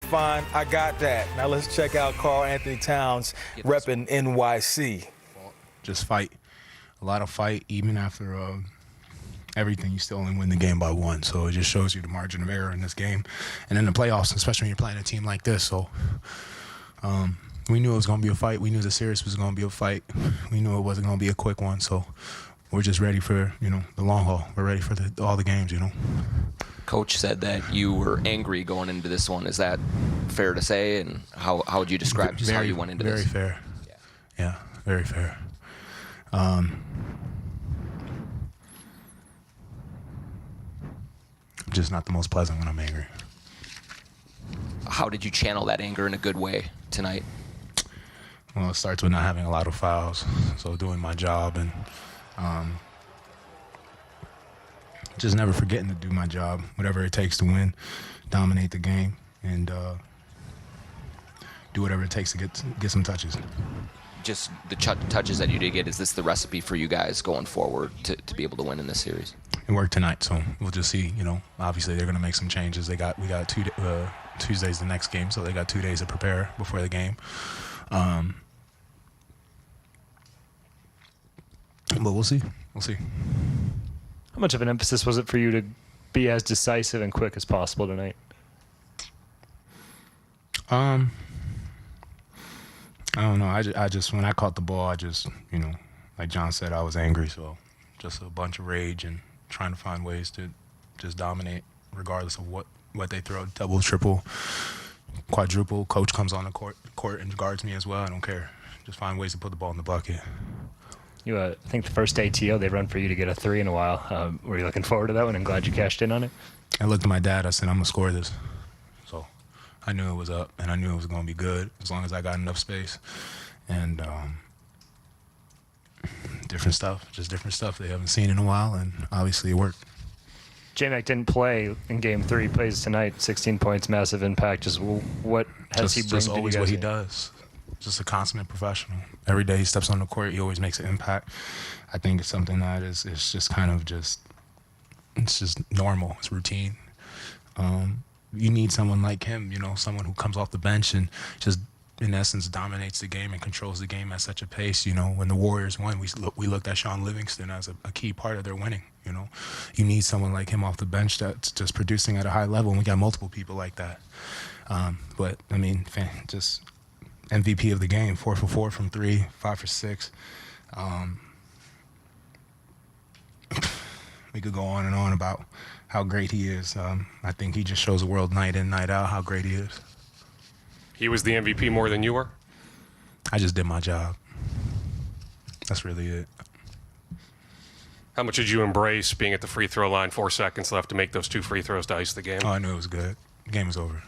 fine. I got that. Now let's check out Karl Anthony Towns repping NYC. Just fight. A lot of fight, even after everything. You still only win the game by 1. So it just shows you the margin of error in this game. And in the playoffs, especially when you're playing a team like this. So we knew it was going to be a fight. We knew the series was going to be a fight. We knew it wasn't going to be a quick one. So we're just ready for, the long haul. We're ready for all the games, Coach said that you were angry going into this one. Is that fair to say? And how would you describe just how you went into this? Very fair. Yeah, very fair. I'm just not the most pleasant when I'm angry. How did you channel that anger in a good way tonight? Well, it starts with not having a lot of fouls, so doing my job and just never forgetting to do my job, whatever it takes to win, dominate the game, and do whatever it takes to get some touches. Just the touches that you did get, is this the recipe for you guys going forward to be able to win in this series? It worked tonight, so we'll just see. Obviously they're going to make some changes. We got Tuesday's the next game, so they got 2 days to prepare before the game. But we'll see. We'll see. How much of an emphasis was it for you to be as decisive and quick as possible tonight? I don't know. I just when I caught the ball, like John said, I was angry. So just a bunch of rage and trying to find ways to just dominate regardless of what they throw, double, triple, quadruple. Coach comes on the court and guards me as well. I don't care. Just find ways to put the ball in the bucket. I think the first ATO, they run for you to get a 3 in a while. Were you looking forward to that one and glad you cashed in on it? I looked at my dad. I said, I'm going to score this. So I knew it was up, and I knew it was going to be good as long as I got enough space. And different stuff they haven't seen in a while, and obviously it worked. J-Mac didn't play in Game 3. He plays tonight, 16 points, massive impact. Just what has he bring to you guys? Just always what he does. Just a consummate professional. Every day he steps on the court, he always makes an impact. I think it's something that is just kind of it's just normal. It's routine. You need someone like him, someone who comes off the bench and just, in essence, dominates the game and controls the game at such a pace. When the Warriors won, we looked at Sean Livingston as a key part of their winning. You need someone like him off the bench that's just producing at a high level, and we got multiple people like that. But, just MVP of the game, 4 for 4 from 3, 5 for 6. We could go on and on about how great he is. I think he just shows the world night in, night out how great he is. He was the MVP more than you were? I just did my job. That's really it. How much did you embrace being at the free throw line, 4 seconds left to make those 2 free throws to ice the game? Oh, I knew it was good. The game was over.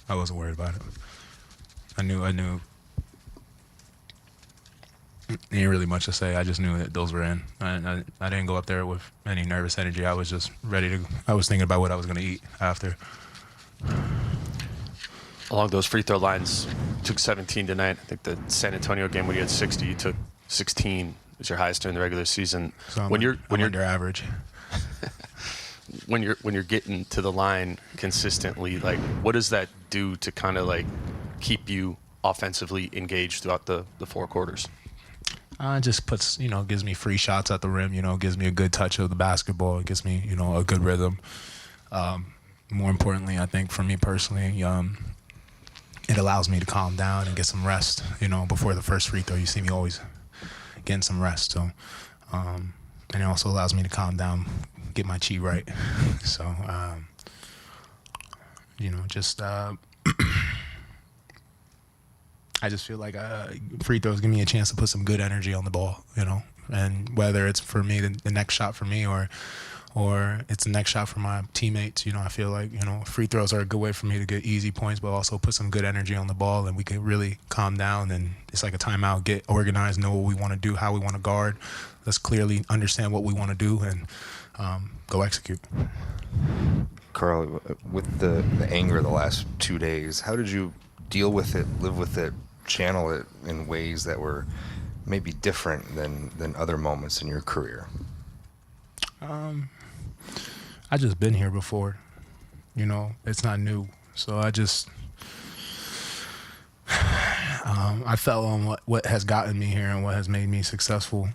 I wasn't worried about it. I knew. There ain't really much to say. I just knew that those were in. I didn't go up there with any nervous energy. I was just ready to. I was thinking about what I was going to eat after. Along those free throw lines, you took 17 tonight. I think the San Antonio game when you had 60, you took 16. Is your highest during the regular season. So when you're under average. When you're getting to the line consistently, like what does that do to kind of like keep you offensively engaged throughout the 4 quarters? It just puts, gives me free shots at the rim, gives me a good touch of the basketball. It gives me, a good rhythm. More importantly, I think for me personally, it allows me to calm down and get some rest, before the first free throw. You see me always getting some rest. So, and it also allows me to calm down, get my chi right. So, I just feel like free throws give me a chance to put some good energy on the ball, and whether it's for me, the next shot for me, or it's the next shot for my teammates, I feel like, free throws are a good way for me to get easy points, but also put some good energy on the ball, and we can really calm down, and it's like a timeout, get organized, know what we want to do, how we want to guard. Let's clearly understand what we want to do and go execute. Karl, with the anger the last 2 days, how did you deal with it, live with it, channel it in ways that were maybe different than other moments in your career? I just been here before, it's not new. So I just I fell on what has gotten me here and what has made me successful,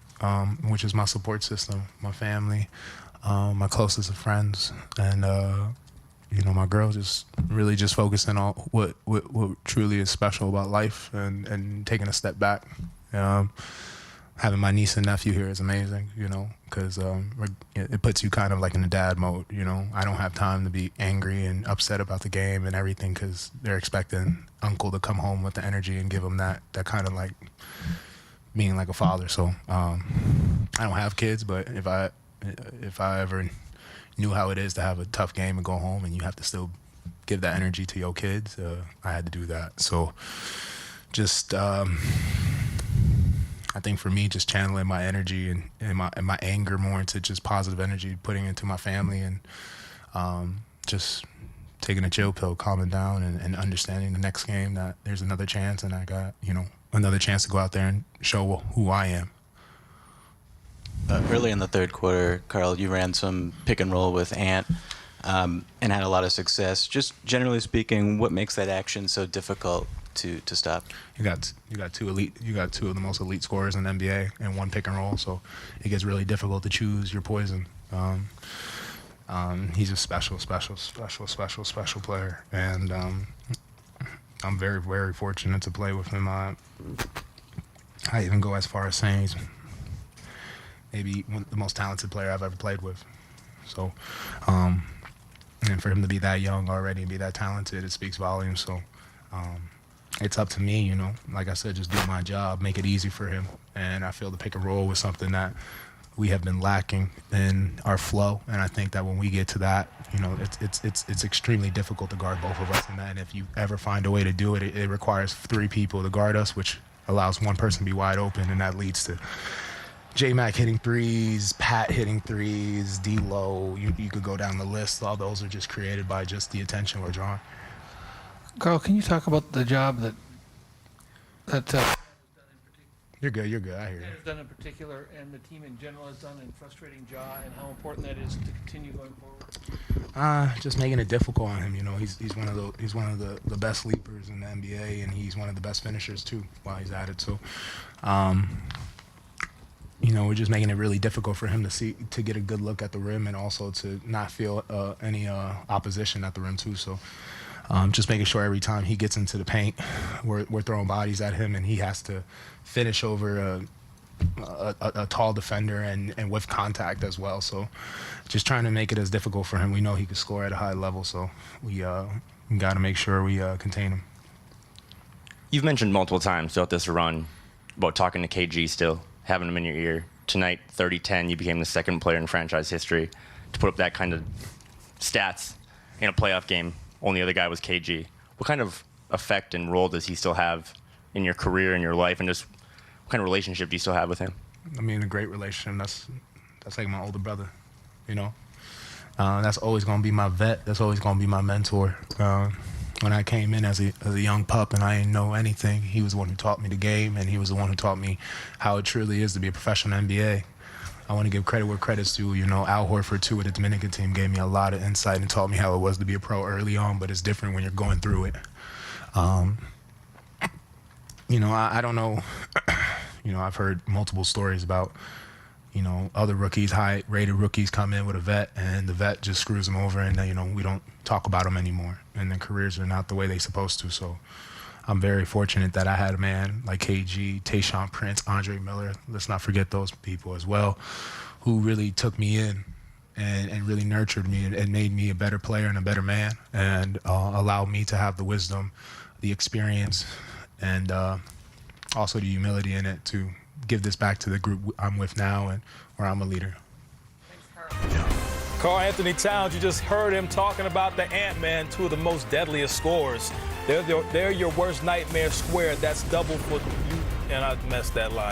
which is my support system, my family, my closest of friends, and my girl just really just focusing on what truly is special about life and taking a step back. Having my niece and nephew here is amazing, because it puts you kind of like in a dad mode. I don't have time to be angry and upset about the game and everything because they're expecting uncle to come home with the energy and give them that kind of like being like a father. So I don't have kids, but if I ever knew how it is to have a tough game and go home and you have to still give that energy to your kids, I had to do that. So just I think for me, just channeling my energy and my anger more into just positive energy, putting it into my family, and just taking a chill pill, calming down, and understanding the next game that there's another chance, and I got another chance to go out there and show who I am. Early in the third quarter, Karl, you ran some pick and roll with Ant and had a lot of success. Just generally speaking, what makes that action so difficult to stop? You got two of the most elite scorers in the NBA and one pick and roll, so it gets really difficult to choose your poison. He's a special player, and I'm very, very fortunate to play with him. I even go as far as saying he's maybe the most talented player I've ever played with. So, and for him to be that young already and be that talented, it speaks volumes. So, it's up to me, like I said, just do my job, make it easy for him. And I feel the pick and roll was something that we have been lacking in our flow. And I think that when we get to that, it's extremely difficult to guard both of us. And if you ever find a way to do it, it requires 3 people to guard us, which allows one person to be wide open, and that leads to J-Mac hitting threes, Pat hitting threes, D-Lo. You could go down the list. All those are just created by just the attention we're drawing. Karl, can you talk about the job that You're good. I hear you. has done in particular, and the team in general has done in frustrating Ja, and how important that is to continue going forward? Just making it difficult on him. He's one of the best leapers in the NBA, and he's one of the best finishers too while he's at it. So, we're just making it really difficult for him to get a good look at the rim, and also to not feel any opposition at the rim too. So. Just making sure every time he gets into the paint, we're throwing bodies at him, and he has to finish over a tall defender and with contact as well. So just trying to make it as difficult for him. We know he can score at a high level, so we got to make sure we contain him. You've mentioned multiple times throughout this run about talking to KG still, having him in your ear. Tonight, 30-10, you became the second player in franchise history to put up that kind of stats in a playoff game. Only other guy was KG. What kind of effect and role does he still have in your career and your life, and just what kind of relationship do you still have with him? I mean, a great relationship. That's like my older brother, That's always gonna be my vet. That's always gonna be my mentor. When I came in as a young pup and I didn't know anything, he was the one who taught me the game, and he was the one who taught me how it truly is to be a professional NBA. I want to give credit where credit's due. Al Horford, too, with the Dominican team, gave me a lot of insight and taught me how it was to be a pro early on, but it's different when you're going through it. I don't know. I've heard multiple stories about, other rookies, high-rated rookies come in with a vet, and the vet just screws them over, and, we don't talk about them anymore, and their careers are not the way they're supposed to. So I'm very fortunate that I had a man like KG, Tayshaun Prince, Andre Miller, let's not forget those people as well, who really took me in and really nurtured me and made me a better player and a better man, and allowed me to have the wisdom, the experience, and also the humility in it to give this back to the group I'm with now and where I'm a leader. Karl Anthony Towns, you just heard him talking about the Ant-Man, 2 of the most deadliest scorers. They're your worst nightmare squared. That's double for you, and I messed that line.